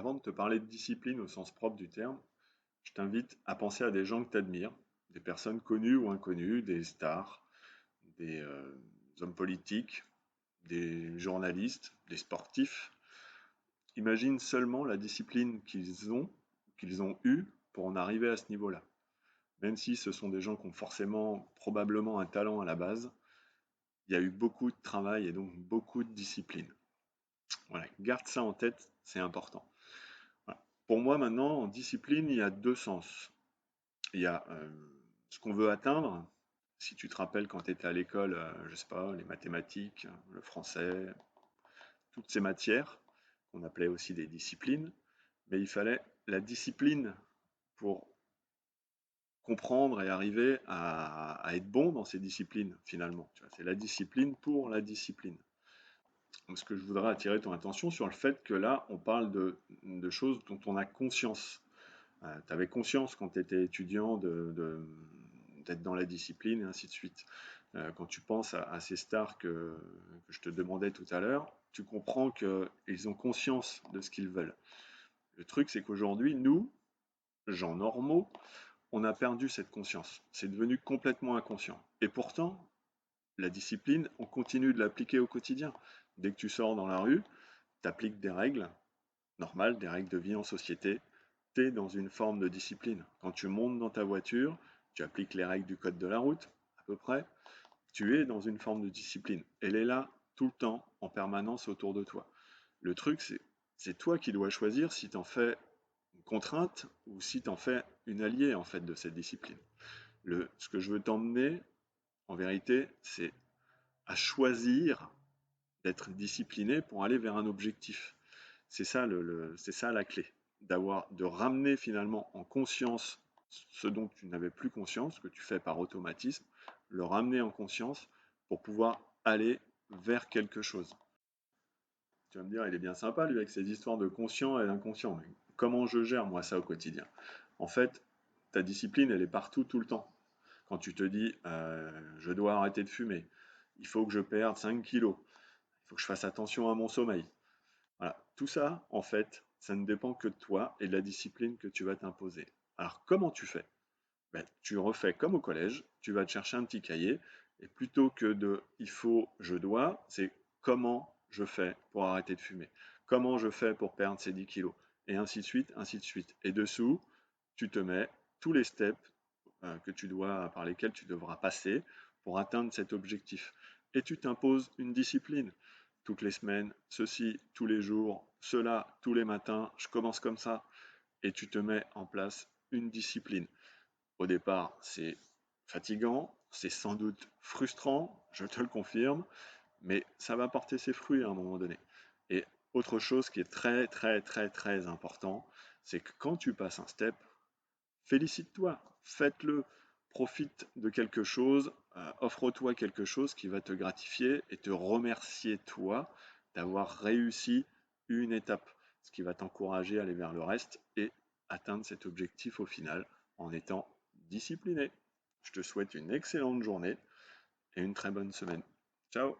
Avant de te parler de discipline au sens propre du terme, je t'invite à penser à des gens que tu admires, des personnes connues ou inconnues, des stars, des hommes politiques, des journalistes, des sportifs. Imagine seulement la discipline qu'ils ont eue pour en arriver à ce niveau-là. Même si ce sont des gens qui ont forcément, probablement un talent à la base, il y a eu beaucoup de travail et donc beaucoup de discipline. Voilà, garde ça en tête, c'est important. Voilà. Pour moi, maintenant, en discipline, il y a deux sens. Il y a ce qu'on veut atteindre. Si tu te rappelles quand tu étais à l'école, je sais pas, les mathématiques, le français, toutes ces matières qu'on appelait aussi des disciplines, mais il fallait la discipline pour comprendre et arriver à être bon dans ces disciplines finalement. C'est la discipline pour la discipline. Donc, ce que je voudrais attirer ton attention sur le fait que là, on parle de choses dont on a conscience. Tu avais conscience quand tu étais étudiant d'être dans la discipline et ainsi de suite. Quand tu penses à ces stars que je te demandais tout à l'heure, tu comprends qu'ils ont conscience de ce qu'ils veulent. Le truc, c'est qu'aujourd'hui, nous, gens normaux, on a perdu cette conscience. C'est devenu complètement inconscient. Et pourtant, la discipline, on continue de l'appliquer au quotidien. Dès que tu sors dans la rue, tu appliques des règles normales, des règles de vie en société, tu es dans une forme de discipline. Quand tu montes dans ta voiture, tu appliques les règles du code de la route, à peu près, tu es dans une forme de discipline. Elle est là tout le temps, en permanence autour de toi. Le truc, c'est toi qui dois choisir si tu en fais une contrainte ou si tu en fais une alliée en fait de cette discipline. Ce que je veux t'emmener, en vérité, c'est à choisir d'être discipliné pour aller vers un objectif. C'est ça, c'est ça la clé, de ramener finalement en conscience ce dont tu n'avais plus conscience, que tu fais par automatisme, le ramener en conscience pour pouvoir aller vers quelque chose. Tu vas me dire, il est bien sympa lui avec ses histoires de conscient et d'inconscient, mais comment je gère moi ça au quotidien? En fait, ta discipline, elle est partout tout le temps. Quand tu te dis, je dois arrêter de fumer, il faut que je perde 5 kilos, il faut que je fasse attention à mon sommeil. Voilà, tout ça, en fait, ça ne dépend que de toi et de la discipline que tu vas t'imposer. Alors, comment tu fais? Ben, tu refais comme au collège, tu vas te chercher un petit cahier, et plutôt que de il faut, je dois, c'est comment je fais pour arrêter de fumer, comment je fais pour perdre ces 10 kilos, et ainsi de suite, ainsi de suite. Et dessous, tu te mets tous les steps par lesquels tu devras passer pour atteindre cet objectif. Et tu t'imposes une discipline. Toutes les semaines, ceci tous les jours, cela tous les matins, je commence comme ça. Et tu te mets en place une discipline. Au départ, c'est fatigant, c'est sans doute frustrant, je te le confirme, mais ça va porter ses fruits à un moment donné. Et autre chose qui est très très très très important, c'est que quand tu passes un step, félicite-toi, faites-le, profite de quelque chose, offre-toi quelque chose qui va te gratifier et te remercier toi d'avoir réussi une étape, ce qui va t'encourager à aller vers le reste et atteindre cet objectif au final en étant discipliné. Je te souhaite une excellente journée et une très bonne semaine. Ciao!